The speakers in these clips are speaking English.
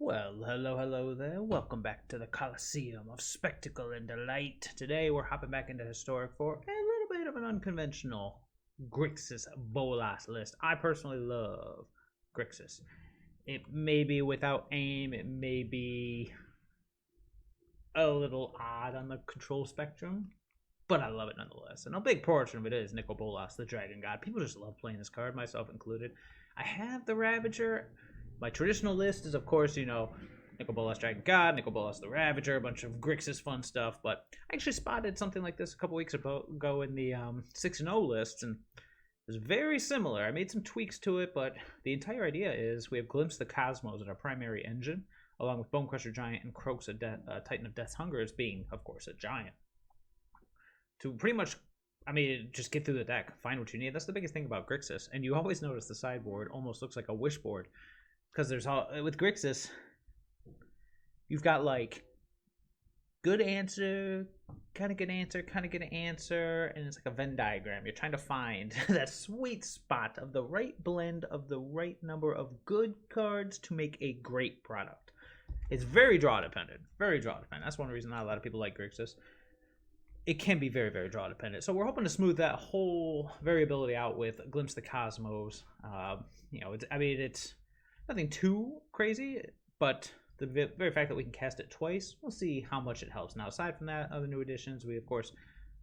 Well, hello there. Welcome back to the Coliseum of Spectacle and Delight. Today we're hopping back into Historic for a little bit of an unconventional Grixis Bolas list. I personally love Grixis. It may be without aim, it may be a little odd on the control spectrum, but I love it nonetheless. And a big portion of it is Nicol Bolas, the Dragon God. People just love playing this card, myself included. I have the Ravager. My traditional list is, of course, Nicol Bolas Dragon God, Nicol Bolas the Ravager, a bunch of Grixis fun stuff. But I actually spotted something like this a couple weeks ago in the 6-0 lists, and it was very similar. I made some tweaks to it, but the entire idea is we have Glimpse the Cosmos as our primary engine, along with Bonecrusher Giant and Kroxa, Titan of Death's Hunger, as being, of course, a giant. To pretty much, just get through the deck, find what you need. That's the biggest thing about Grixis. And you always notice the sideboard almost looks like a wish board. Because with Grixis, you've got like good answer, kind of good answer, kind of good answer, and it's like a Venn diagram. You're trying to find that sweet spot of the right blend of the right number of good cards to make a great product. It's very draw dependent. Very draw dependent. That's one reason not a lot of people like Grixis. It can be very, very draw dependent. So we're hoping to smooth that whole variability out with Glimpse the Cosmos. It's nothing too crazy, but the very fact that we can cast it twice, we'll see how much it helps. Now, aside from that, other new additions, we, of course,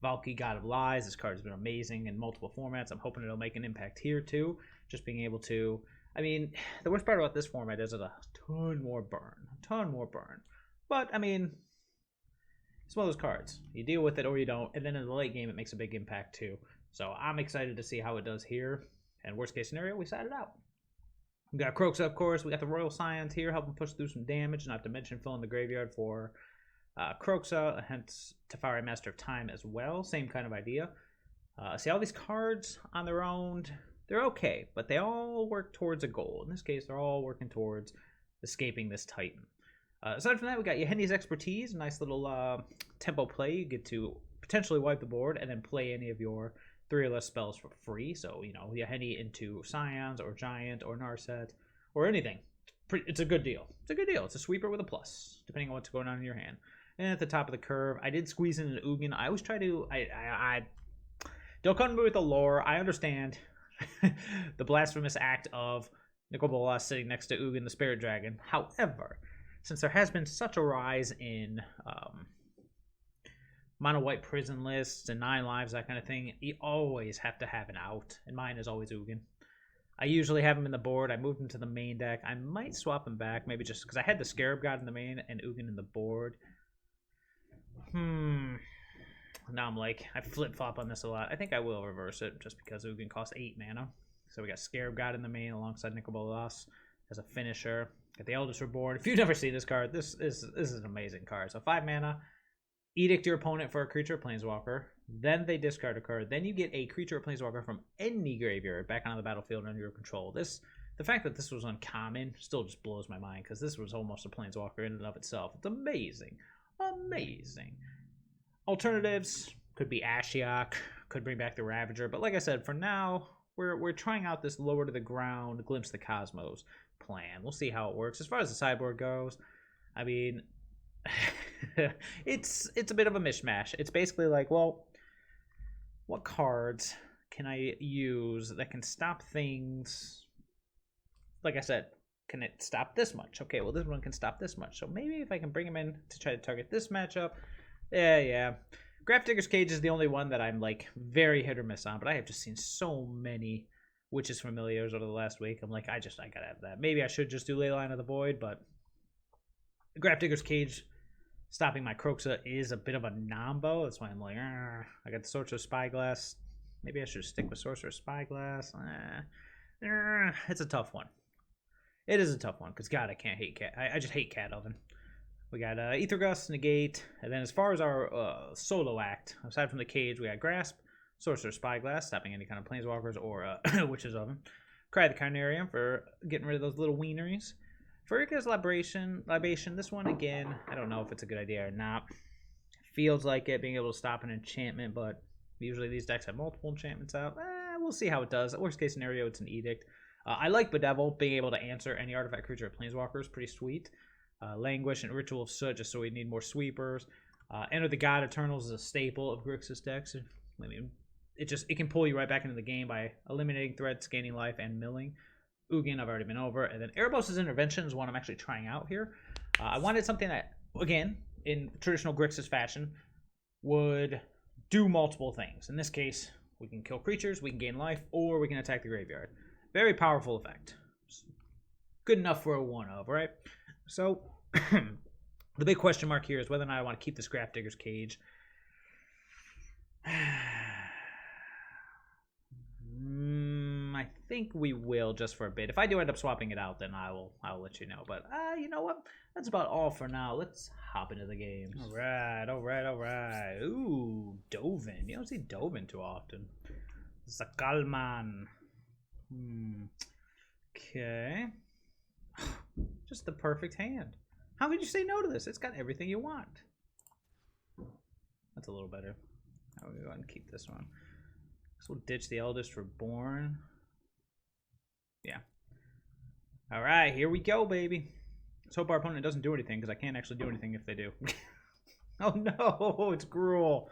Valki, God of Lies. This card has been amazing in multiple formats. I'm hoping it'll make an impact here, too. Just being able to... the worst part about this format is a ton more burn. But, it's one of those cards. You deal with it or you don't, and then in the late game, it makes a big impact, too. So I'm excited to see how it does here. And worst case scenario, we side it out. We got Kroxa, of course. We got the Royal Scions here, helping push through some damage, not to mention filling the graveyard for Kroxa, hence Teferi, Master of Time as well. Same kind of idea. See, all these cards on their own, they're okay, but they all work towards a goal. In this case, they're all working towards escaping this Titan. Aside from that, we got Yahenni's Expertise, a nice little tempo play. You get to potentially wipe the board and then play any of your 3 or less spells for free. So, Yahenni into Scions or Giant or Narset or anything. It's a good deal. It's a sweeper with a plus, depending on what's going on in your hand. And at the top of the curve, I did squeeze in an Ugin. I always try to... I don't come to me with the lore. I understand the blasphemous act of Nicol Bolas sitting next to Ugin, the Spirit Dragon. However, since there has been such a rise in... mono white prison lists and 9 lives, that kind of thing, you always have to have an out, and mine is always Ugin. I usually have him in the board. I moved him to the main deck. I might swap him back, maybe just because I had the Scarab God in the main and Ugin in the board. Now I'm like, I flip-flop on this a lot. I think I will reverse it just because Ugin costs 8 mana. So we got Scarab God in the main alongside Nicol Bolas as a finisher. Got the Eldest Reborn. If you've never seen this card, this is an amazing card. So 5 mana. Edict your opponent for a creature or planeswalker. Then they discard a card. Then you get a creature or planeswalker from any graveyard back onto the battlefield under your control. The fact that this was uncommon still just blows my mind because this was almost a planeswalker in and of itself. It's amazing. Amazing. Alternatives could be Ashiok, could bring back the Ravager. But like I said, for now, we're trying out this lower to the ground, Glimpse the Cosmos plan. We'll see how it works. As far as the sideboard goes, it's a bit of a mishmash. It's basically like, well, what cards can I use that can stop things? Like I said, can it stop this much? Okay, well, this one can stop this much. So maybe if I can bring him in to try to target this matchup. Yeah. Grafdigger's Cage is the only one that I'm like very hit or miss on, but I have just seen so many Witches Familiars over the last week. I'm like, I gotta have that. Maybe I should just do Leyline of the Void, but Grafdigger's Cage stopping my Kroxa is a bit of a nombo. That's why I'm like, I got the Sorcerer's Spyglass. Maybe I should stick with Sorcerer's Spyglass. It's a tough one. It is a tough one, because God, I can't hate Cat. I just hate Cat Oven. We got Ether Gust, Negate, and then as far as our solo act, aside from the Cage, we got Grasp, Sorcerer's Spyglass, stopping any kind of Planeswalkers or Witch's Oven. Cry the Carnarium for getting rid of those little wieneries. Furika's Libation, this one, again, I don't know if it's a good idea or not. Feels like it, being able to stop an enchantment, but usually these decks have multiple enchantments out. We'll see how it does. Worst case scenario, it's an Edict. I like Bedevil, being able to answer any artifact, creature, or planeswalker is pretty sweet. Languish and Ritual of Soot, just so we need more sweepers. Enter the God Eternals is a staple of Grixis decks. I mean, it can pull you right back into the game by eliminating threats, gaining life, and milling. Ugin, I've already been over. And then Erebos' Intervention is one I'm actually trying out here. I wanted something that, again, in traditional Grixis fashion, would do multiple things. In this case, we can kill creatures, we can gain life, or we can attack the graveyard. Very powerful effect. Good enough for a one-of, right? So, the big question mark here is whether or not I want to keep this Grafdigger's Cage. I think we will just for a bit. If I do end up swapping it out, then I'll let you know. But you know what? That's about all for now. Let's hop into the games. All right. Ooh, Dovin. You don't see Dovin too often. Zakalman. Okay. Just the perfect hand. How could you say no to this? It's got everything you want. That's a little better. I'll go ahead and keep this one. So we'll ditch the Eldest Reborn. Yeah. Alright, here we go, baby. Let's hope our opponent doesn't do anything, because I can't actually do anything if they do. Oh no, it's Gruel.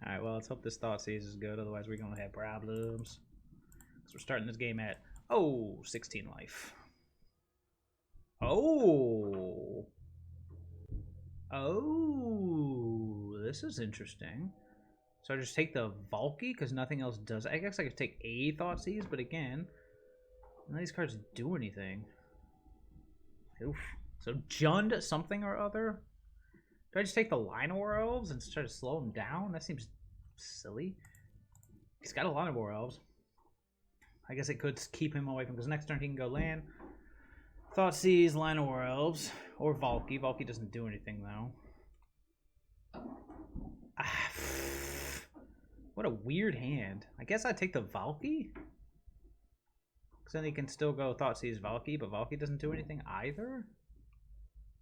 Alright, well, let's hope this Thoughtseize is good, otherwise we're going to have problems. Because we're starting this game at, 16 life. Oh, this is interesting. So I just take the Valki because nothing else does. I guess I could take a Thoughtseize, but again, none of these cards do anything. Oof. So Jund something or other. Do I just take the Llanowar Elves and try to slow him down? That seems silly. He's got a Llanowar Elves. I guess it could keep him away from, because next turn he can go land. Thoughtseize, Llanowar Elves, or Valki. Valki doesn't do anything though. What a weird hand. I guess I'd take the Valki. Because then he can still go Thoughtseize Valki, but Valki doesn't do anything either.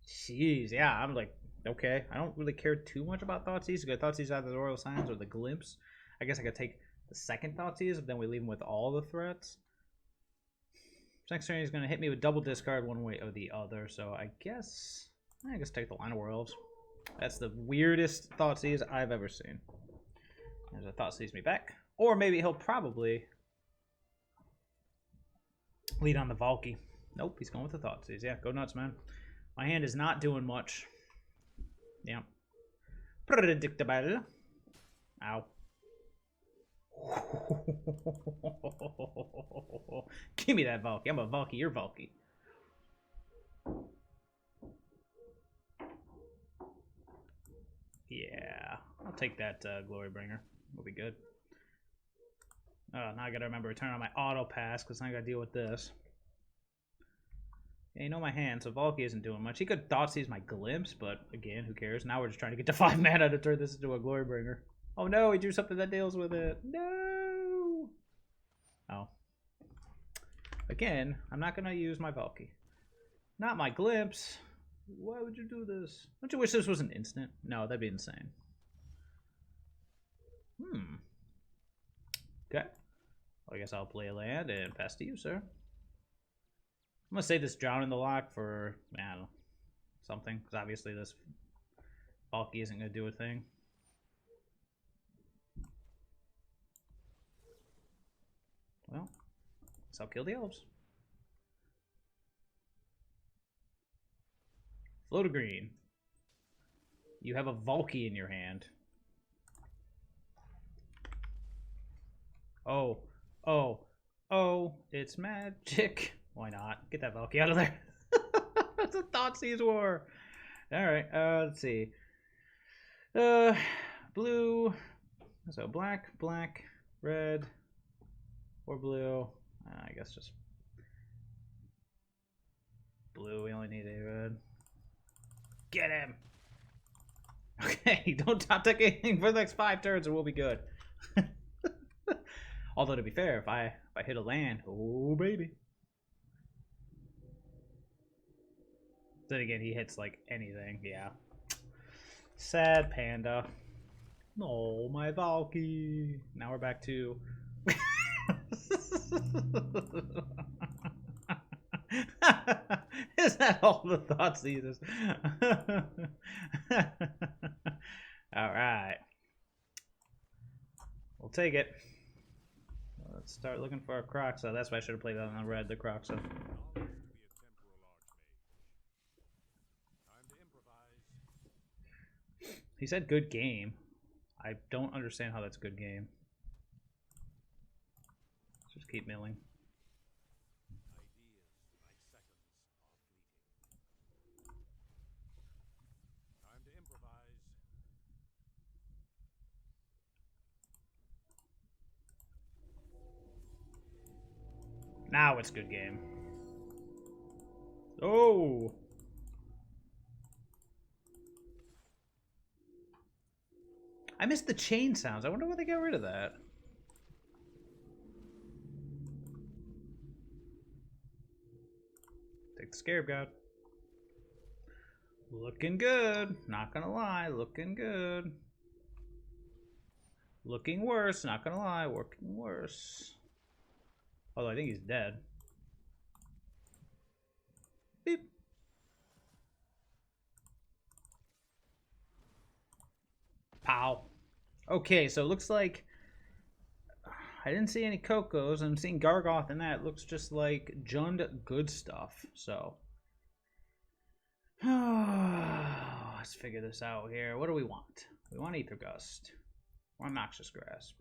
Jeez, yeah, I'm like, okay. I don't really care too much about Thoughtseize. Because Thoughtseize either the Royal Scions or the Glimpse. I guess I could take the second Thoughtseize, but then we leave him with all the threats. Next turn he's going to hit me with double discard one way or the other, so I guess take the Llanowar Elves. That's the weirdest Thoughtseize I've ever seen. There's a Thoughtseize me back. Or maybe he'll probably lead on the Valki. Nope, he's going with the Thoughtseize. Yeah, go nuts, man. My hand is not doing much. Yeah. Predictable. Ow. Give me that Valki. I'm a Valki. You're Valki. Yeah, I'll take that Glorybringer. We'll be good. Now I gotta remember to turn on my auto pass because I gotta deal with this. Yeah, you know my hand, so Valki isn't doing much. He could Thoughtseize my Glimpse, but again, who cares? Now we're just trying to get to 5 mana to turn this into a Glorybringer. Oh no, he drew something that deals with it. No! Oh. Again, I'm not going to use my Valki. Not my Glimpse. Why would you do this? Don't you wish this was an instant? No, that'd be insane. Okay. Well, I guess I'll play a land and pass to you, sir. I'm going to save this Drown in the Loch for, I don't know, something. Because obviously this Valki isn't going to do a thing. Well, so I'll kill the elves. Float a green. You have a Valki in your hand. Oh, it's magic. Why not? Get that Valki out of there. That's a Thoughtseize war. Alright, let's see. Blue. So black, red, or blue. I guess just blue. We only need a red. Get him! Okay, don't top deck anything for the next 5 turns and we'll be good. Although to be fair, if I hit a land, oh baby. Then again, he hits like anything, yeah. Sad panda. Oh, my Valki. Now we're back to Is that all the Thoughtseizes? Alright. We'll take it. Let's start looking for a Kroxa. That's why I should have played that on the red, the Kroxa. He said good game. I don't understand how that's a good game. Let's just keep milling. Now it's good game. Oh! I missed the chain sounds. I wonder why they got rid of that. Take the Scarab God. Looking good. Not gonna lie. Looking good. Looking worse. Not gonna lie. Working worse. Although I think he's dead. Beep. Pow. Okay, so it looks like I didn't see any Cocos. I'm seeing Gargoth and that. It looks just like Jund good stuff. So let's figure this out here. What do we want? We want Ether Gust. Or Noxious Grasp.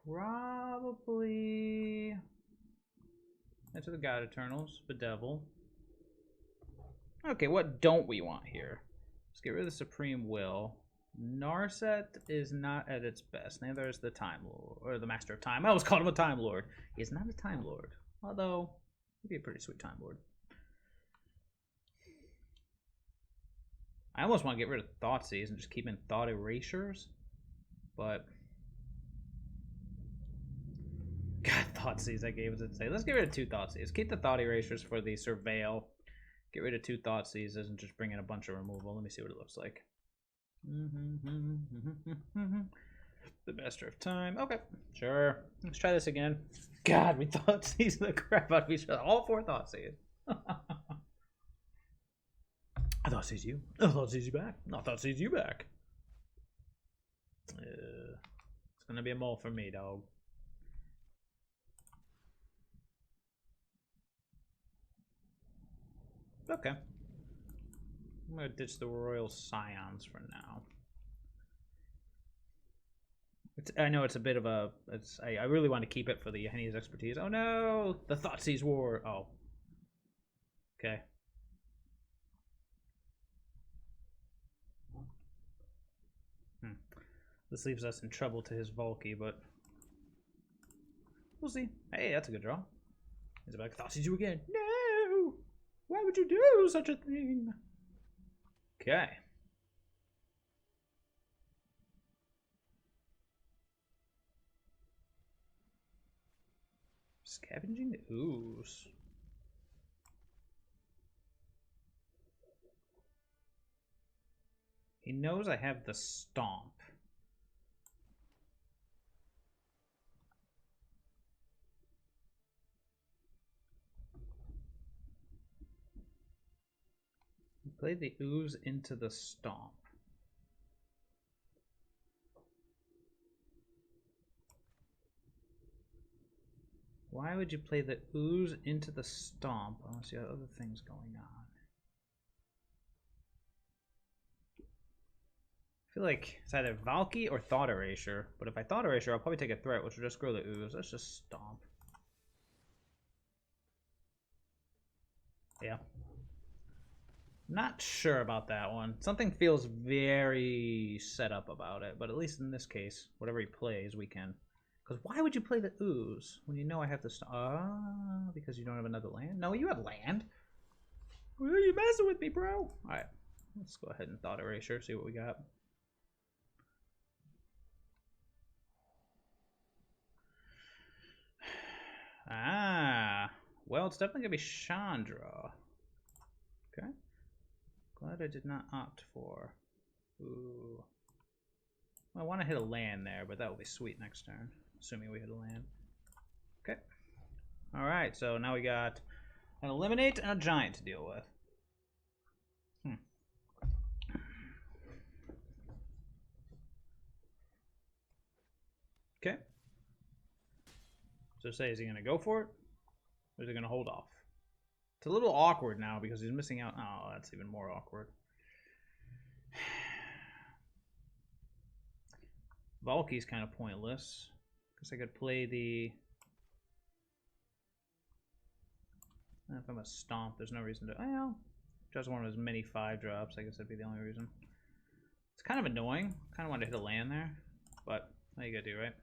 Probably Enter the God Eternals, Bedevil. Okay, what don't we want here? Let's get rid of the Supreme Will. Narset is not at its best. Neither is the Time Lord, or the Master of Time. I always called him a Time Lord. He's not a Time Lord, although he'd be a pretty sweet Time Lord. I almost want to get rid of Thoughtseize and just keep in Thought Erasures, but God, Thoughtseize I gave it to say. Let's get rid of 2 Thoughtseize. Keep the Thought Erasures for the Surveil. Get rid of 2 Thoughtseizes and just bring in a bunch of removal. Let me see what it looks like. The Master of Time. Okay, sure. Let's try this again. God, we Thoughtseize the crap out of each other. All 4 Thoughtseize. I Thoughtseize you. I Thoughtseize you back. I Thoughtseize you back. It's gonna be a mole for me, dog. Okay. I'm gonna ditch the Royal Scions for now. I know it's a bit of a. I really want to keep it for the Yahenni's expertise. Oh no, the Thoughtseize War. Oh. Okay. This leaves us in trouble to his Valki, but we'll see. Hey, that's a good draw. He's like, Thoughtseize you again. No! Why would you do such a thing? Okay. Scavenging the ooze. He knows I have the stomp. Play the ooze into the stomp. Why would you play the ooze into the stomp unless you have other things going on? I feel like it's either Valki or Thought Erasure, but if I Thought Erasure, I'll probably take a threat, which will just grow the ooze. Let's just stomp. Yeah. Not sure about that one. Something feels very set up about it, but at least in this case, whatever he plays, we can. Because why would you play the ooze when you know I have to because you don't have another land? No, you have land. Well, you messing with me, bro. Alright, let's go ahead and Thought Erasure, see what we got. Well, it's definitely gonna be Chandra. Okay. Glad I did not opt for. Ooh. I want to hit a land there, but that will be sweet next turn, assuming we hit a land. Okay. All right. So now we got An eliminate and a giant to deal with. Okay. So say, is he going to go for it? Or is he going to hold off? It's a little awkward now because he's missing out. Oh, that's even more awkward. Valki's kind of pointless. Because I could play the... If I'm a stomp, there's no reason to... Well, just one of his many 5-drops. I guess that'd be the only reason. It's kind of annoying. Kind of wanted to hit a land there. But, what you gotta do, right?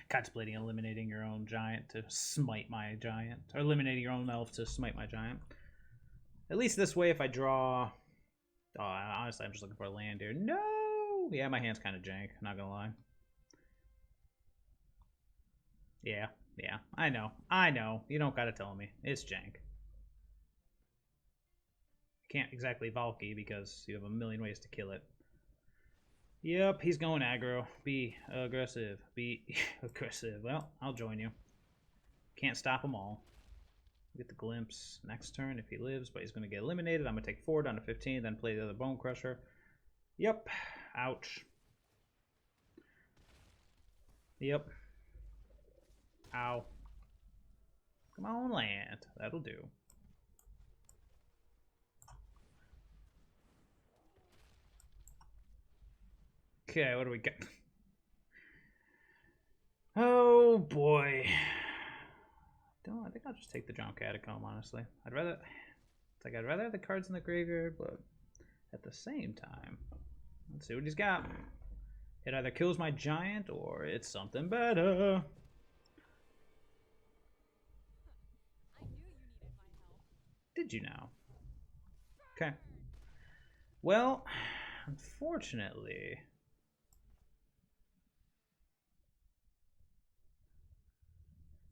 Contemplating eliminating your own giant to smite my giant. Or eliminating your own elf to smite my giant. At least this way, if I draw... Oh, honestly, I'm just looking for a land here. No! Yeah, my hand's kind of jank, not gonna lie. Yeah, I know. You don't gotta tell me. It's jank. Can't exactly Valki because you have a million ways to kill it. Yep, he's going aggro. Be aggressive. Be aggressive. Well, I'll join you. Can't stop them all. Get the glimpse next turn if he lives, but he's going to get eliminated. I'm going to take 4 down to 15, then play the other Bonecrusher. Yep. Ouch. Yep. Ow. Come on, land. That'll do. Okay, what do we got? Oh boy. I think I'll just take the Drowned Catacomb, honestly. I'd rather have the cards in the graveyard, but at the same time, let's see what he's got. It either kills my giant or it's something better. I knew you needed my help. Did you now? Okay. Well, unfortunately,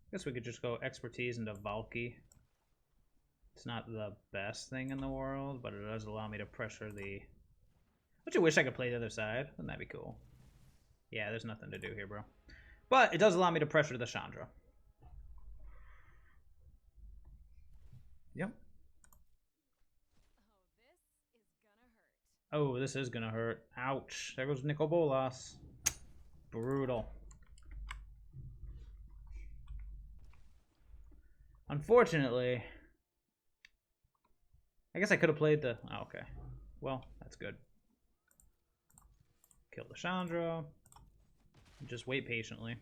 I guess we could just go expertise into Valki. It's not the best thing in the world, but it does allow me to pressure the... Which I wish I could play the other side. Wouldn't that be cool? Yeah, there's nothing to do here, bro. But it does allow me to pressure the Chandra. Yep. Oh, this is gonna hurt. Ouch. There goes Nicol Bolas. Brutal. Unfortunately, I guess I could have played the... Oh, okay. Well, that's good. Kill the Chandra. Just wait patiently.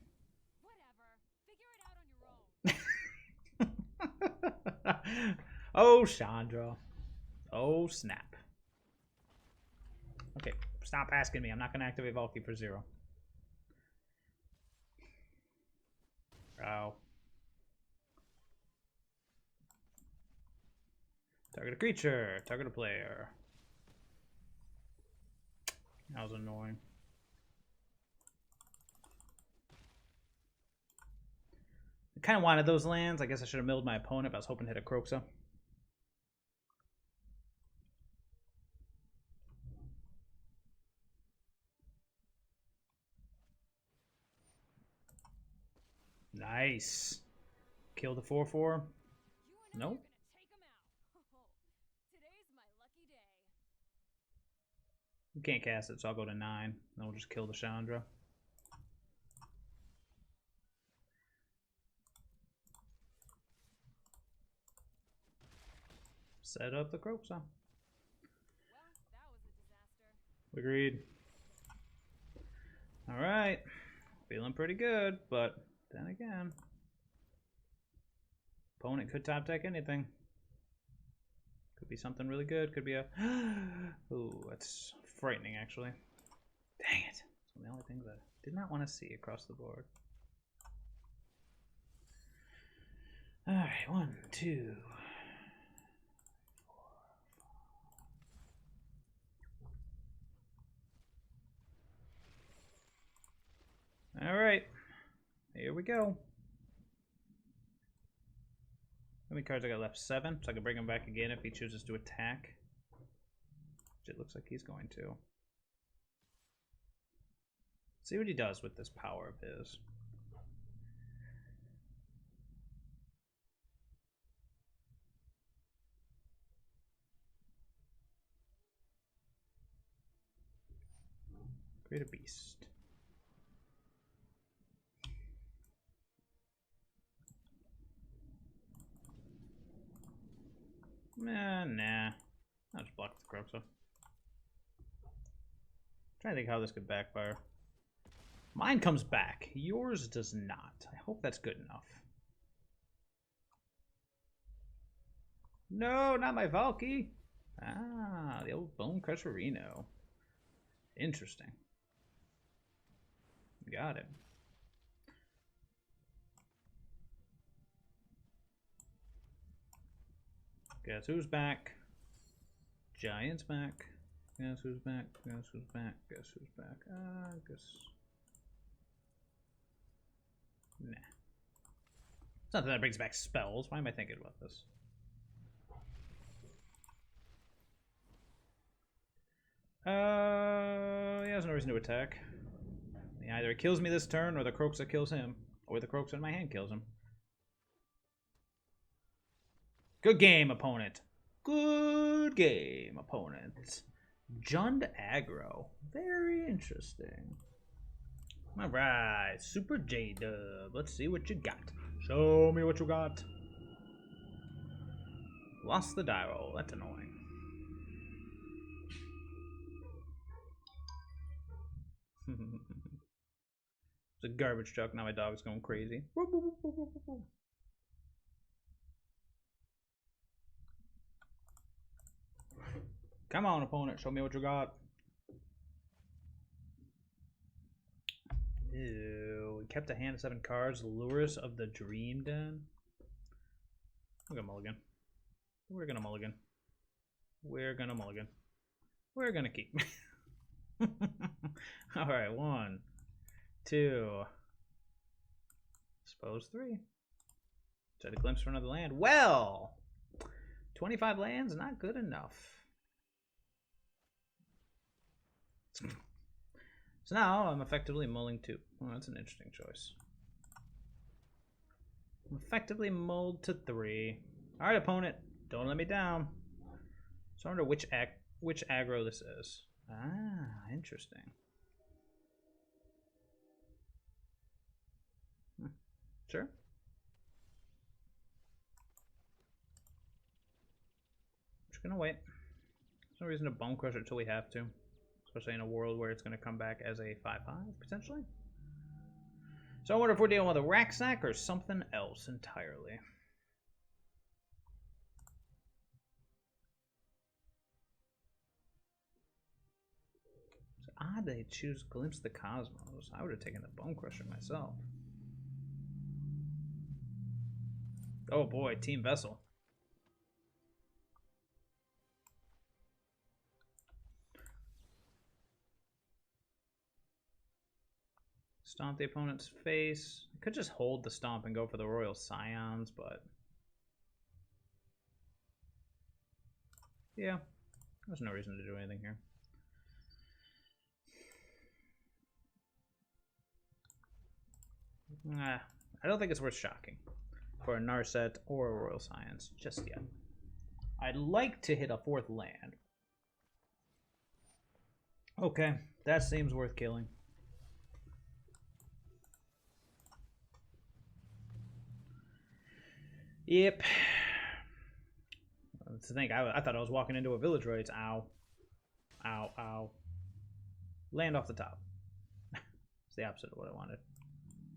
Whatever. Figure it out on your own. Oh, Chandra. Oh, snap. Okay, stop asking me. I'm not going to activate Valki for 0. Oh. Target a creature. Target a player. That was annoying. I kind of wanted those lands. I guess I should have milled my opponent, but I was hoping to hit a Kroxa. Nice. Kill the 4/4. Nope. We can't cast it, so I'll go to 9. Then we'll just kill the Chandra. Set up the Kroxa. Well, that was a disaster. Agreed. Alright. Feeling pretty good, but then again, opponent could top deck anything. Could be something really good. Could be a... Ooh, that's frightening, actually. Dang it. It's one of the only things I did not want to see across the board. Alright, 1, 2... Alright, here we go. How many cards I got left? 7, so I can bring him back again if he chooses to attack. Which it looks like he's going to. See what he does with this power of his. Create a beast. Nah. I'll just block the Kroxa. Trying to think how this could backfire. Mine comes back. Yours does not. I hope that's good enough. No, not my Valki. Ah, the old Bonecrusher Reno. Interesting. Got it. Guess who's back? Giant's back. Guess who's back? Guess who's back? Guess who's back? Guess. Nah. It's not that brings back spells. Why am I thinking about this? He has no reason to attack. Either it kills me this turn, or the Kroxa kills him, or the Kroxa in my hand kills him. Good game, opponent. Good game, opponent. Jund Aggro. Very interesting. Alright, Super J-Dub. Let's see what you got. Show me what you got. Lost the die roll. That's annoying. It's a garbage truck. Now my dog's going crazy. Come on, opponent. Show me what you got. Ew. We kept a hand of 7 cards. Lurrus of the Dream Den. We're gonna mulligan. We're gonna mulligan. We're gonna mulligan. We're gonna keep. Alright, 1, 2. Suppose 3. Try to glimpse for another land. Well! 25 lands, not good enough. So now I'm effectively mulling 2. Well, that's an interesting choice. I'm effectively mulled to 3. Alright, opponent. Don't let me down. So I wonder which aggro this is. Ah, interesting. Sure. Just gonna wait. There's no reason to Bonecrusher until we have to. Especially in a world where it's going to come back as a 5/5, potentially. So I wonder if we're dealing with a rack sack or something else entirely. It's odd they choose Glimpse the Cosmos. I would have taken the Bonecrusher myself. Oh boy, Team Vessel. Stomp the opponent's face. I could just hold the stomp and go for the Royal Scions, but yeah, there's no reason to do anything here. I don't think it's worth shocking for a Narset or a Royal Scions just yet. I'd like to hit a 4th land. Okay, that seems worth killing. Yep. That's the thing. I thought I was walking into a village raid. Ow. Ow, ow. Land off the top. It's the opposite of what I wanted.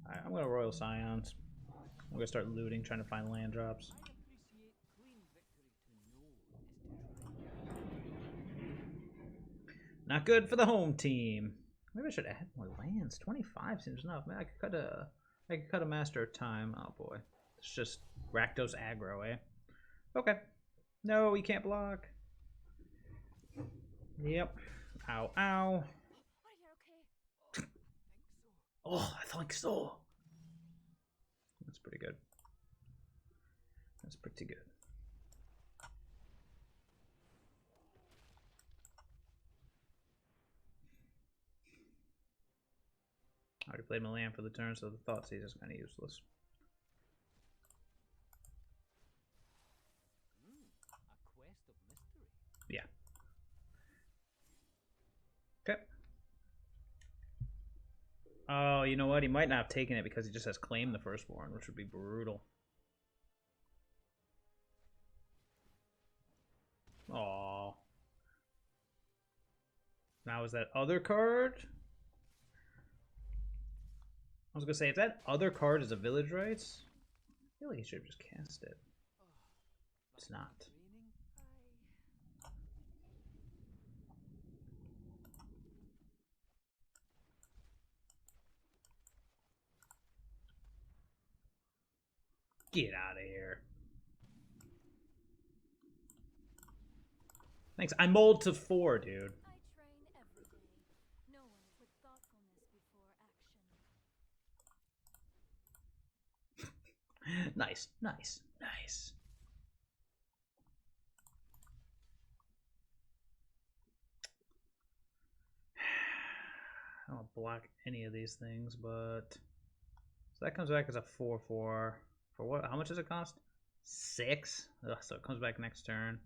Alright, I'm going to Royal Scions. I'm going to start looting, trying to find land drops. Not good for the home team. Maybe I should add more lands. 25 seems enough. Man, I could cut a Master of Time. Oh boy. It's just Rakdos aggro, eh? Okay. No, you can't block. Yep. Ow, ow. Oh, I think so. That's pretty good. That's pretty good. I already played my land for the turn, so the Thoughtseize is kind of useless. Yeah. Okay. Oh, you know what? He might not have taken it because he just has claimed the firstborn, which would be brutal. Aww. Now is that other card? I was gonna say, if that other card is a village rights, I feel like he should have just cast it. It's not. Get out of here. Thanks. I mold to 4, dude. I train every day. No one put thoughtfulness before action. Nice, nice, nice. I don't block any of these things, but so that comes back as a 4/4. For what? How much does it cost? 6. Ugh, so it comes back next turn,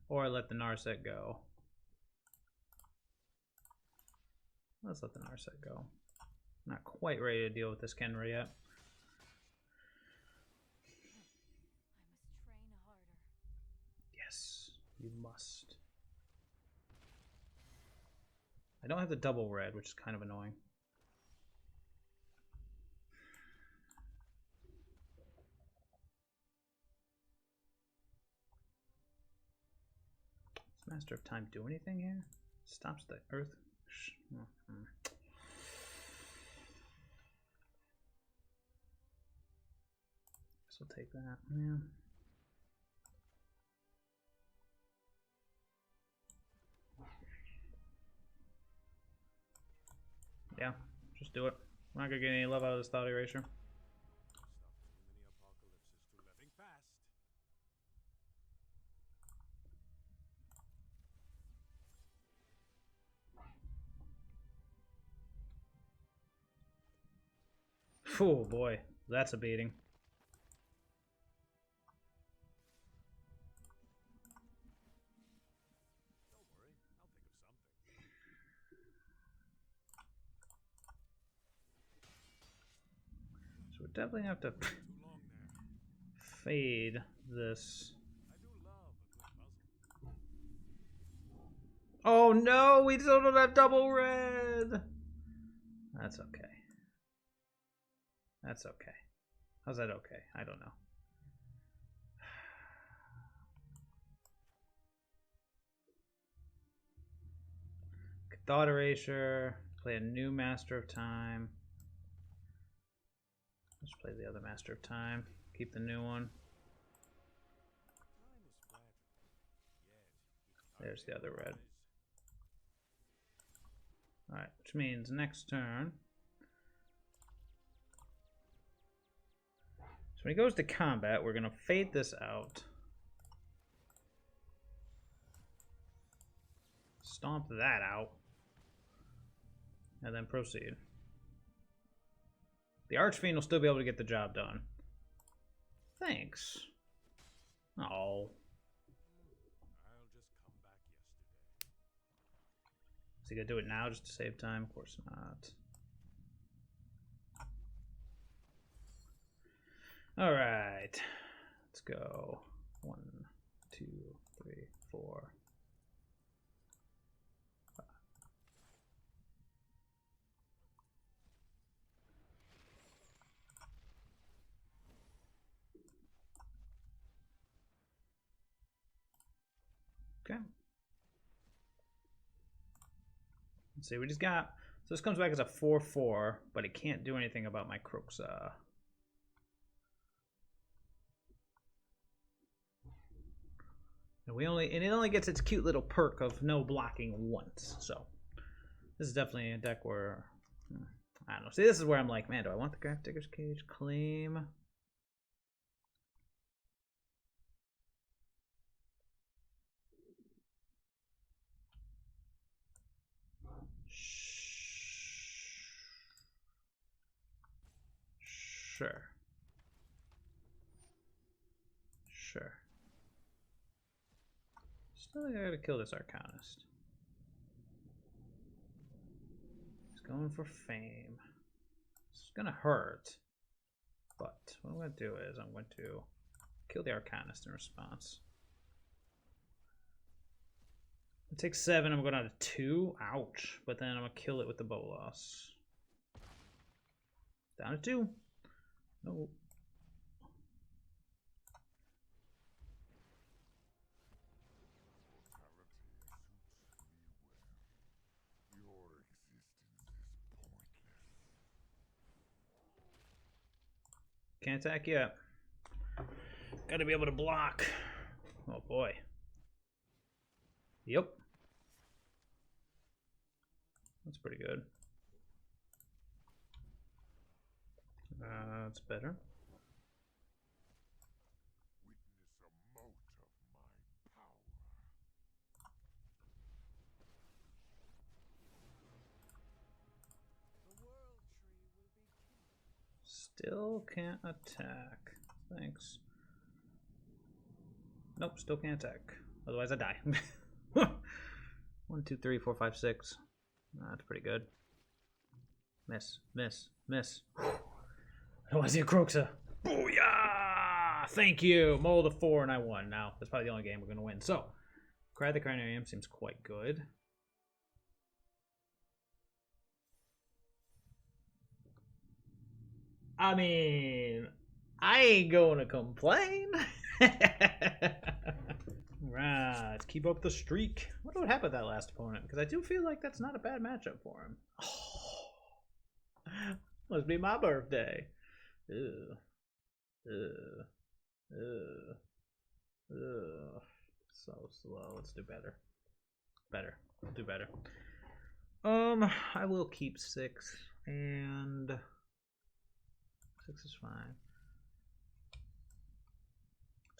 or I let the Narset go. Let's let the Narset go. Not quite ready to deal with this Kenra yet. I must train harder. Yes, you must. I don't have the double red, which is kind of annoying. Does Master of Time do anything here? Stops the earth. So we'll take that. Yeah. Yeah, just do it. We're not gonna get any love out of this Thought Erasure. Oh boy, that's a beating. So we definitely have to fade this. Oh no, we still don't have double red. That's okay. That's okay. How's that okay? I don't know. Thought Erasure. Play a new Master of Time. Let's play the other Master of Time. Keep the new one. There's the other red. Alright, which means next turn. So when he goes to combat, we're going to fade this out. Stomp that out. And then proceed. The Archfiend will still be able to get the job done. Thanks. Oh. Is he gonna do it now just to save time? Of course not. Alright. Let's go. 1, 2, 3, 4. Okay. Let's see, we just got, so this comes back as a 4/4, but it can't do anything about my Kroxa. And it only gets its cute little perk of no blocking once. So this is definitely a deck where I don't know. See, this is where I'm like, man, do I want the Graph Digger's Cage? Claim. Sure. Sure. Still gotta kill this Arcanist. He's going for fame. It's gonna hurt. But what I'm gonna do is I'm going to kill the Arcanist in response. It takes 7, I'm going down to 2. Ouch. But then I'm gonna kill it with the Bolas. Down to 2. No. Can't attack yet. Gotta be able to block. Oh boy. Yep. That's pretty good. That's better. Still can't attack. Thanks. Nope, still can't attack. Otherwise I die. 1, 2, 3, 4, 5, 6. That's pretty good. Miss, miss, miss. Oh, I see a Kroxa. Booyah! Thank you. Mold of 4 and I won. Now, that's probably the only game we're going to win. So, Cry the Carnarium seems quite good. I mean, I ain't going to complain. Right, let's keep up the streak. I wonder what happened to that last opponent, because I do feel like that's not a bad matchup for him. Oh, must be my birthday. Ugh. Ugh. Ugh. Ugh. So slow. Let's do better. Better. We'll do better. I will keep 6, and 6 is fine.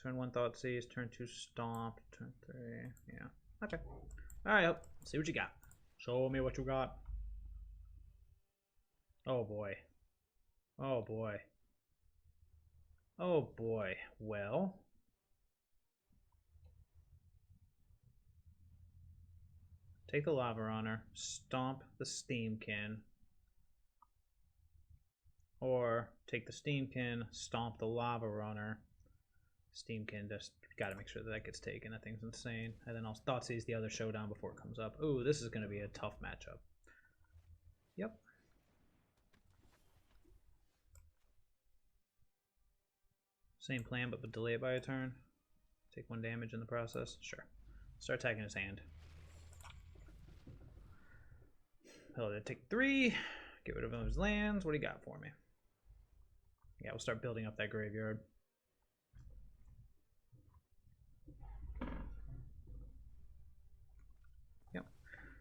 Turn 1 Thoughtseize, turn 2 Stomp, turn 3, yeah. Okay. Alright, see what you got. Show me what you got. Oh boy. Oh boy. Oh boy. Well. Take the Lava Runner, stomp the Steamkin. Or take the Steamkin, stomp the Lava Runner. Steamkin, just gotta make sure that that gets taken. That thing's insane. And then I'll Thoughtseize the other Showdown before it comes up. Ooh, this is gonna be a tough matchup. Yep. Same plan, but delay it by a turn. Take 1 damage in the process. Sure. Start attacking his hand. He'll take 3. Get rid of his lands. What do you got for me? Yeah, we'll start building up that graveyard. Yep.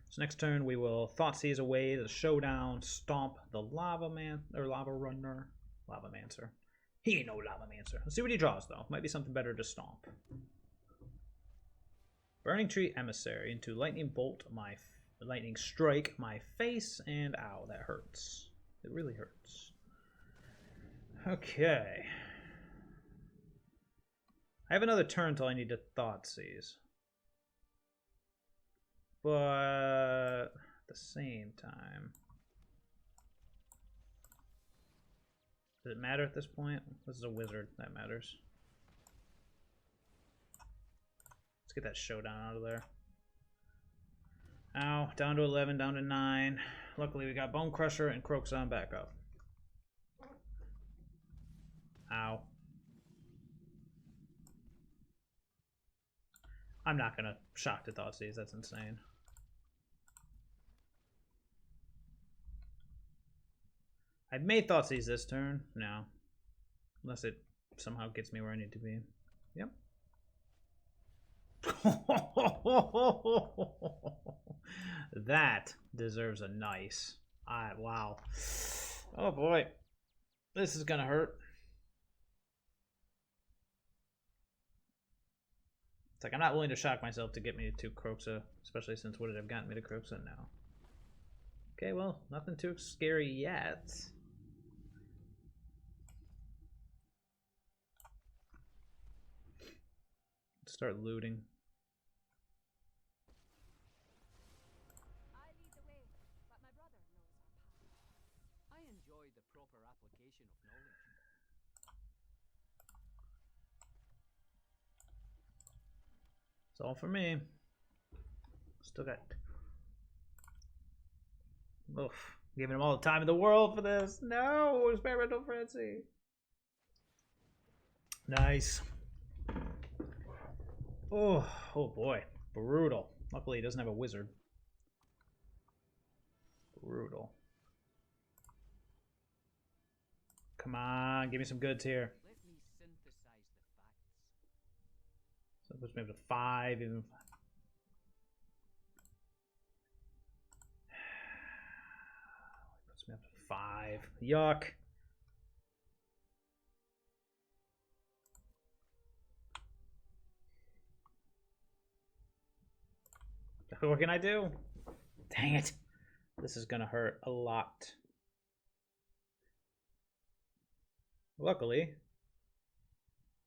So next turn we will Thoughtseize away the Showdown, stomp the Lava Man or Lava Runner, Lava Mancer. He ain't no Lava Mancer. Let's see what he draws though. Might be something better to stomp. Burning Tree Emissary into Lightning Bolt my Lightning Strike my face, and ow, that hurts. It really hurts. Okay. I have another turn until I need to Thoughtseize. But at the same time, does it matter at this point? This is a wizard, that matters. Let's get that Showdown out of there. Ow, down to 11, down to 9. Luckily we got Bonecrusher and Kroxa on backup. Ow. I'm not gonna shock to Thoughtseize, that's insane. I may Thoughtseize this turn. No. Unless it somehow gets me where I need to be. Yep. That deserves a nice. Wow. Oh boy. This is gonna hurt. It's like I'm not willing to shock myself to get me to Kroxa, especially since would it have gotten me to Kroxa now? Okay, well, nothing too scary yet. Start looting. I lead the way, but my brother knows our path. I enjoy the proper all for me. Still got... Oof. Giving him all the time in the world for this. No! Experimental Frenzy. Nice. Oh boy. Brutal. Luckily he doesn't have a wizard. Brutal. Come on, give me some goods here. Let me synthesize the facts. So it puts me up to 5, even. Puts me up to 5. Yuck. What can I do? Dang it. This is gonna hurt a lot. Luckily,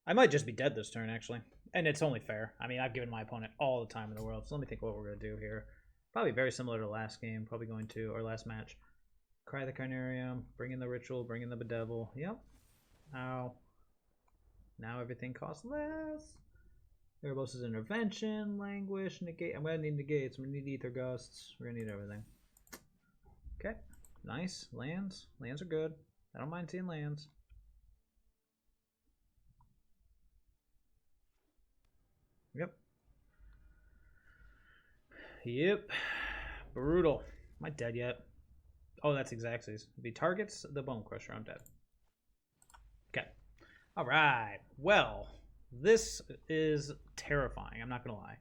I might just be dead this turn, actually. And it's only fair. I mean, I've given my opponent all the time in the world. So let me think what we're going to do here. Probably very similar to last game. Probably going to, or last match. Cry the Carnarium. Bring in the Ritual. Bring in the Bedevil. Yep. Ow. Now everything costs less. Erebos' Intervention. Languish. Negate. I'm going to need negates. I'm going to need Ether Gusts. We're going to need everything. Okay. Nice. Lands. Lands are good. I don't mind seeing lands. Yep. Yep. Brutal. Am I dead yet? Oh, that's Xaxes. If he targets the Bonecrusher, I'm dead. Okay. Alright. Well, this is terrifying. I'm not going to lie.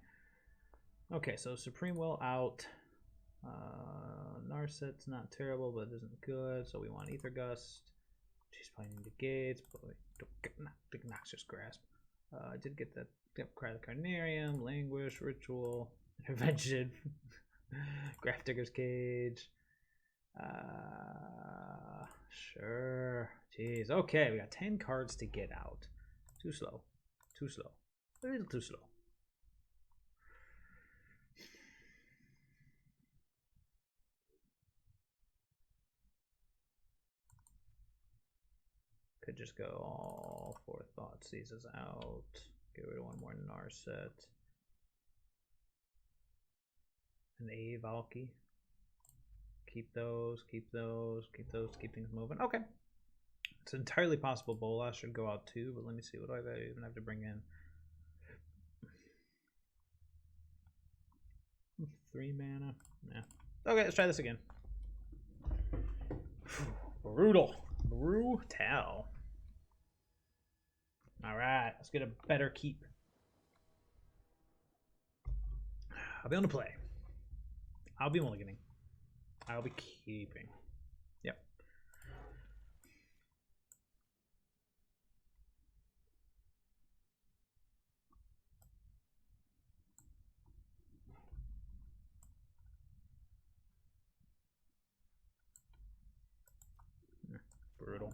Okay, so Supreme Will out. Narset's not terrible, but it isn't good. So we want Ether Gust. She's playing into gates, but we don't get Noxious Grasp. I did get that. Yep, Cry the Carnarium, Languish, Ritual, Intervention, Graph Digger's Cage. Sure. Jeez. Okay, we got 10 cards to get out. Too slow. Too slow. A little too slow. Could just go all 4 Thoughtseizes out. Get rid of one more Narset. An A Valki. Keep those, keep those, keep those, keep things moving. Okay. It's entirely possible Bolas should go out too, but let me see. What do I even have to bring in? 3 mana. Yeah. Okay, let's try this again. Brutal. Brutal. Alright, let's get a better keep. I'll be on the play. I'll be mulliganing. I'll be keeping. Yep. Brutal.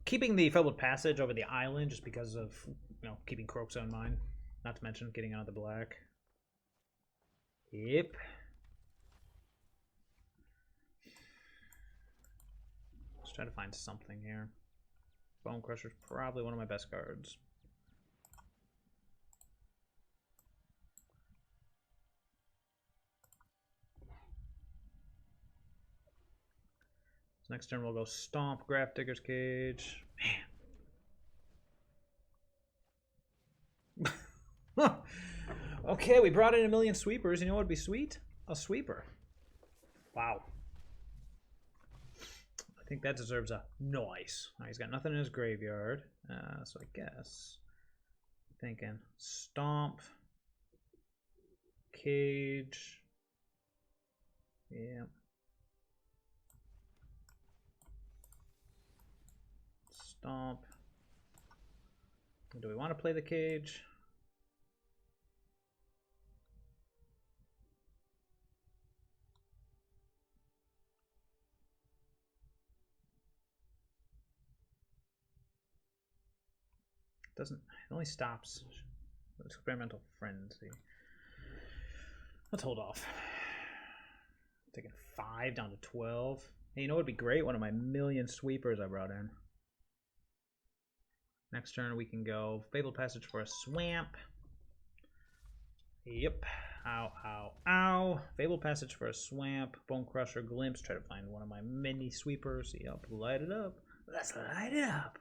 Keeping the Fabled Passage over the island just because of, keeping Kroxa in mind. Not to mention getting out of the black. Yep. Let's try to find something here. Bonecrusher's probably one of my best cards. So next turn we'll go Stomp, Graph Digger's Cage. Man. Okay, we brought in 1 million sweepers. You know what would be sweet? A sweeper. Wow. I think that deserves a nice. He's got nothing in his graveyard. So I guess thinking Stomp, Cage. Yeah. Stomp. Do we want to play the Cage? It only stops Experimental Frenzy. Let's hold off. Taking 5 down to 12. Hey, you know what would be great? One of my 1 million sweepers I brought in. Next turn we can go Fabled Passage for a Swamp. Yep. Ow, ow, ow. Fabled Passage for a swamp. Bonecrusher Glimpse. Try to find one of my mini sweepers. Yep, light it up. Let's light it up.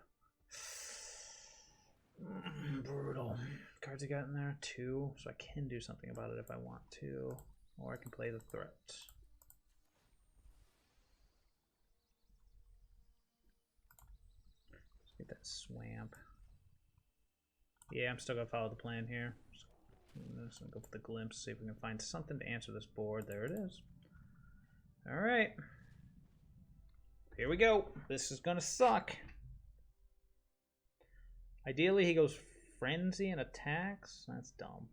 Brutal. Cards I got in there? 2. So I can do something about it if I want to. Or I can play the threat. Let's get that swamp. Yeah, I'm still going to follow the plan here. I'm just going to go for the glimpse, see if we can find something to answer this board. There it is. Alright. Here we go. This is going to suck. Ideally, he goes Frenzy and attacks. That's dumb.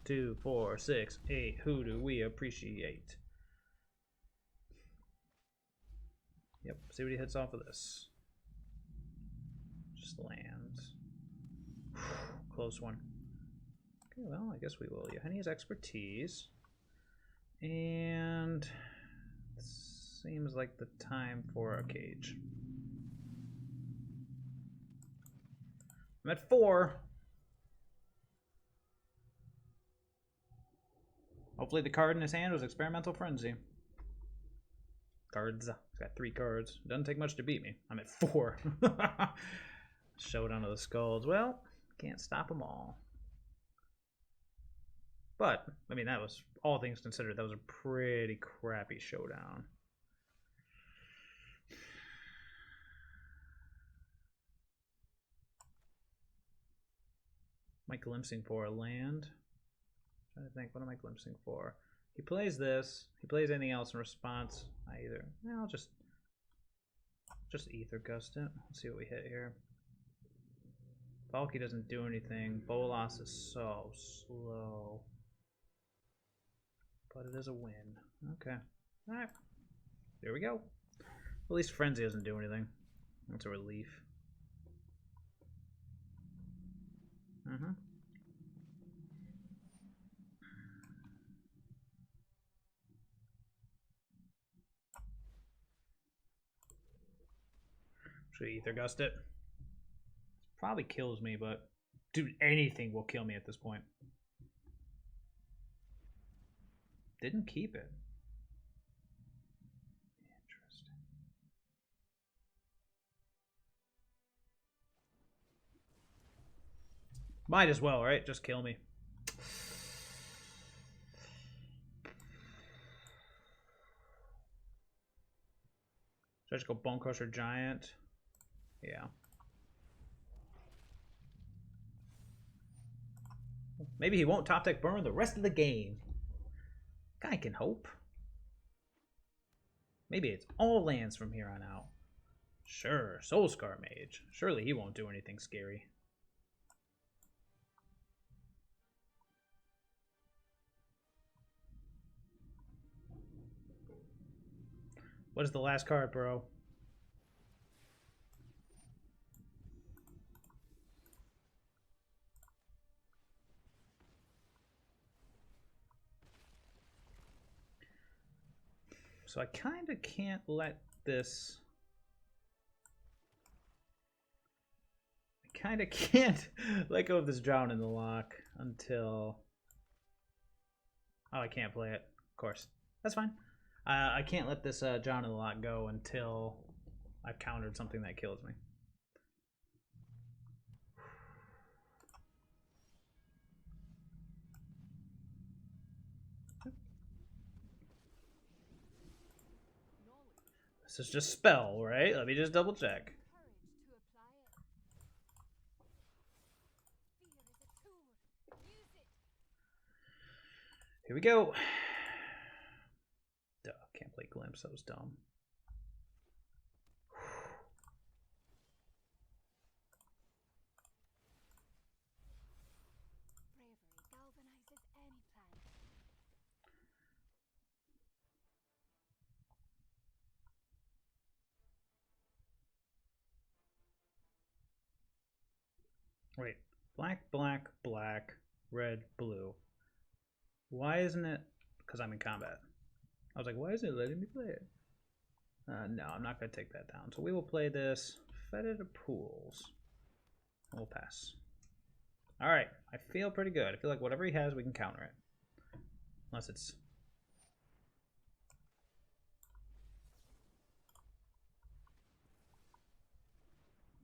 Two, 4, 6, 8. Who do we appreciate? Yep. See what he hits off of this. Just lands. Close one. Okay, well, I guess we will. Yahenni's expertise. And it seems like the time for a cage. I'm at 4. Hopefully the card in his hand was Experimental Frenzy. Cards. He's got 3 cards. Doesn't take much to beat me. I'm at 4. Showdown of the Skulls. Well, can't stop them all. But, I mean, that was, all things considered, that was a pretty crappy showdown. Am I glimpsing for a land? I'm trying to think, what am I glimpsing for? He plays this. He plays anything else in response. I'll just Ether Gust it. Let's see what we hit here. Valki doesn't do anything. Bolas is so slow. But it is a win. Okay. Alright. There we go. At least Frenzy doesn't do anything. That's a relief. Should Ether Gust it? Probably kills me, but dude, anything will kill me at this point. Didn't keep it. Interesting. Might as well, right? Just kill me. Should I just go Bonecrusher Giant? Yeah. Maybe he won't top deck burn the rest of the game. Guy can hope. Maybe it's all lands from here on out. Sure, Soulscar Mage. Surely he won't do anything scary. What is the last card, bro? So I kind of can't let this... I kind of can't let go of this Drown in the Loch until... Oh, I can't play it. Of course. That's fine. I can't let this Drown in the Loch go until I've countered something that kills me. This is just spell, right? Let me just double check. Here we go. Duh, can't play Glimpse. That was dumb. Wait, black, black, black, red, blue. Why isn't it? Because I'm in combat. I was like, why isn't it letting me play it? No, I'm not going to take that down. So we will play this Fetid Pools. We'll pass. Alright, I feel pretty good. I feel like whatever he has, we can counter it. Unless it's...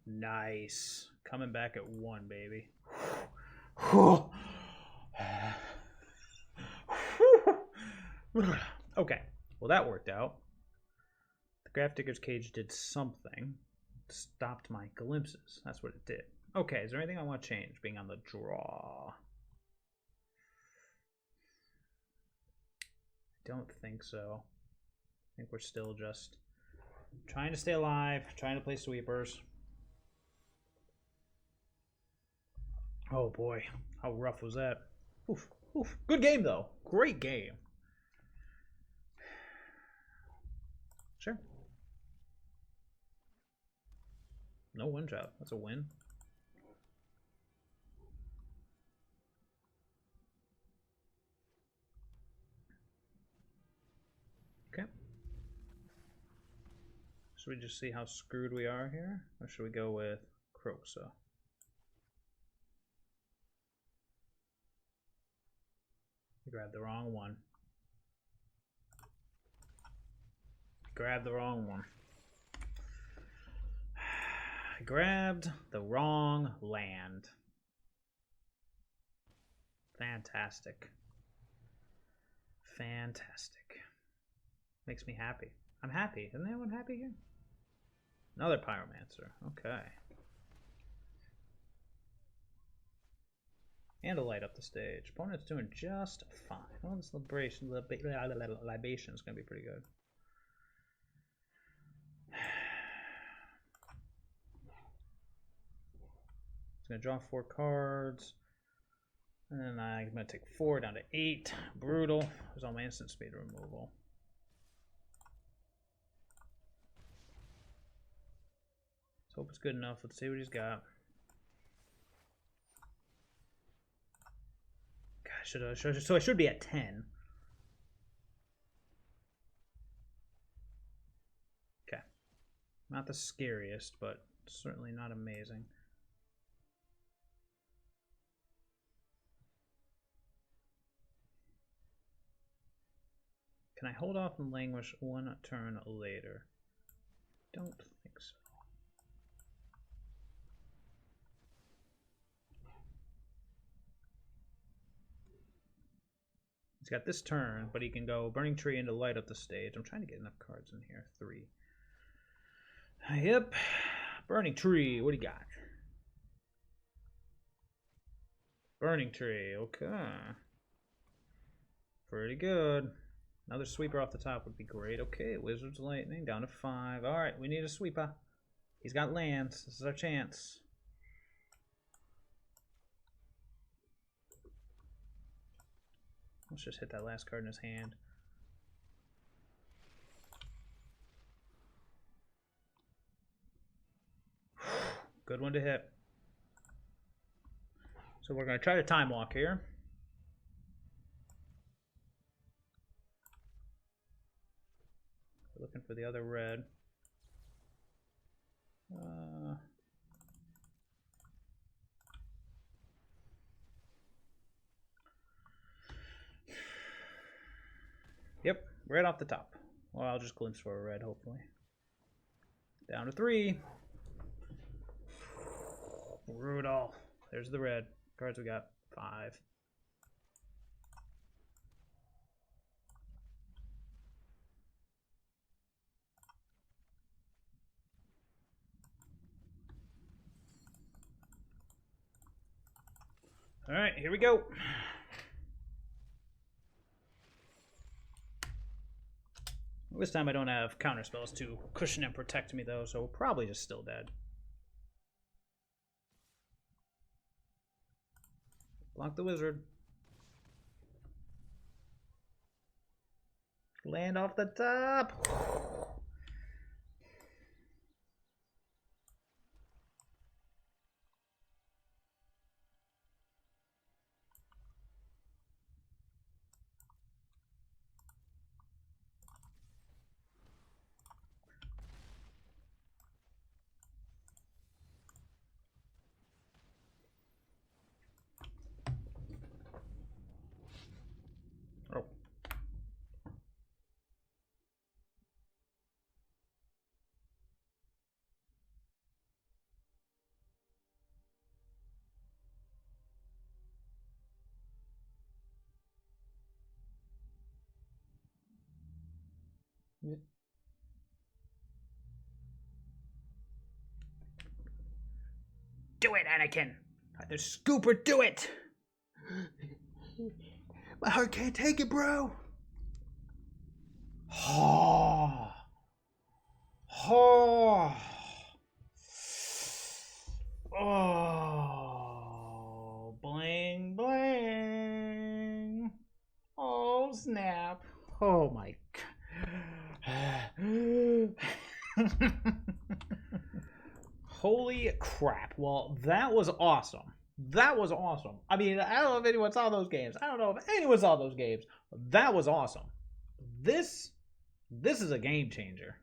Nice. Coming back at 1, baby. Okay, well that worked out. The Grafdigger's Cage did something. It stopped my glimpses. That's what it did. Okay, is there anything I want to change being on the draw? I don't think so. I think we're still just trying to stay alive, trying to play sweepers. Oh boy, how rough was that? Oof, oof. Good game though. Great game. Sure. No one shot. That's a win. Okay. Should we just see how screwed we are here? Or should we go with Kroxa? I grabbed the wrong one. Grabbed the wrong one. I grabbed the wrong land. Fantastic. Fantastic. Makes me happy. I'm happy. Isn't anyone happy here? Another Pyromancer. Okay. And a light up the stage. Opponent's doing just fine. Well, this libation is going to be pretty good. It's going to draw 4 cards. And then I'm going to take 4 down to 8. Brutal. There's all my instant speed removal. Let's hope it's good enough. Let's see what he's got. Gosh, so I should be at 10. Okay. Not the scariest, but certainly not amazing. Can I hold off and languish 1 turn later? Don't think so. He's got this turn, but he can go Burning Tree into light up the stage. I'm trying to get enough cards in here. 3. Yep. Burning Tree. What do you got? Burning Tree. Okay. Pretty good. Another sweeper off the top would be great. Okay, Wizard's Lightning down to 5. Alright, we need a sweeper. He's got lands. This is our chance. Let's just hit that last card in his hand. Good one to hit. So we're going to try to time walk here. Looking for the other red. Yep, right off the top. Well, I'll just glimpse for a red, hopefully. Down to 3. Brutal. There's the red. Cards we got 5. All right, here we go. This time I don't have counter spells to cushion and protect me though, so we're probably just still dead. Block the wizard. Land off the top. Do it, Anakin! Either Scooper, do it! My heart can't take it, bro! Oh. Oh. Oh. Bling, bling. Oh, snap. Oh, my God. Holy crap. Well, that was awesome. That was awesome. I mean, I don't know if anyone saw those games. I don't know if anyone saw those games. That was awesome. This is a game changer.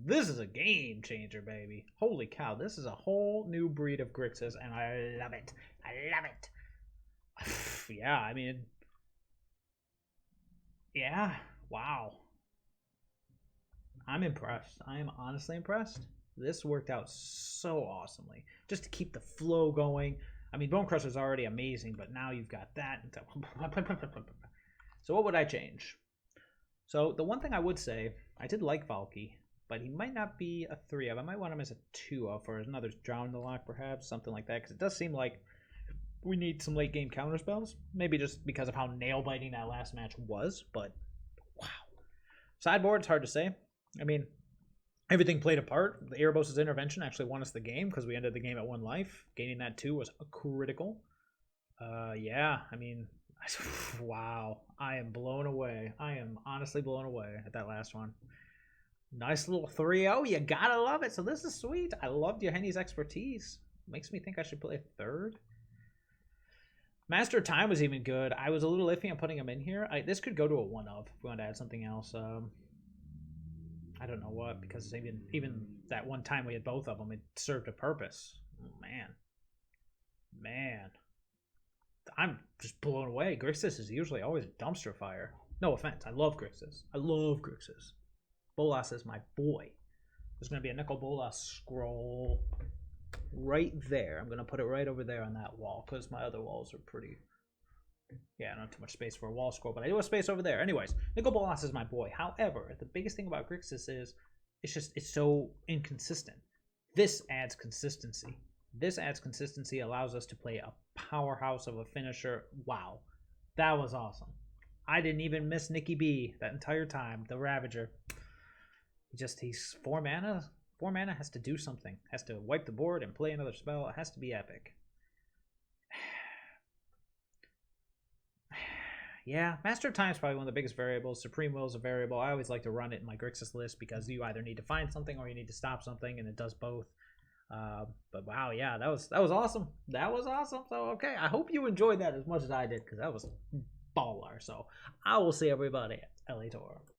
This is a game changer, baby. Holy cow. This is a whole new breed of Grixis, and I love it. I love it. Yeah, I mean... Yeah, wow. I'm impressed. I am honestly impressed. This worked out so awesomely. Just to keep the flow going. I mean, Bonecrusher is already amazing, but now you've got that. So what would I change? So the one thing I would say, I did like Valki, but he might not be a 3 of. I might want him as a 2 of for another Drowned Loch, perhaps, something like that, because it does seem like we need some late game counter spells. Maybe just because of how nail biting that last match was, but wow. Sideboard, it's hard to say. I mean, everything played a part. The Erebos' intervention actually won us the game because we ended the game at 1 life. Gaining that 2 was critical. Yeah, I mean, wow. I am blown away. I am honestly blown away at that last one. Nice little 3-0. You gotta love it. So this is sweet. I loved Yahenni's expertise. Makes me think I should play a 3rd. Master of Time was even good. I was a little iffy on putting him in here. This could go to a 1 of if we want to add something else. I don't know what, because even that one time we had both of them, it served a purpose. Oh, man, I'm just blown away. Grixis is usually always a dumpster fire. No offense, I love Grixis. Bolas is my boy. There's going to be a Nicol Bolas scroll right there. I'm going to put it right over there on that wall because my other walls are pretty... Yeah, I don't have too much space for a wall scroll, but I do have space over there. Anyways, Nicol Bolas is my boy. However, the biggest thing about Grixis is it's so inconsistent. This adds consistency. Allows us to play a powerhouse of a finisher. Wow, that was awesome. I didn't even miss Nicky B that entire time. The Ravager. He's 4 mana. 4 mana has to do something. Has to wipe the board and play another spell. It has to be epic. Yeah, Master of Time is probably one of the biggest variables. Supreme Will is a variable. I always like to run it in my Grixis list because you either need to find something or you need to stop something, and it does both. But wow, yeah, that was awesome. That was awesome. So okay, I hope you enjoyed that as much as I did because that was baller. So I will see everybody later.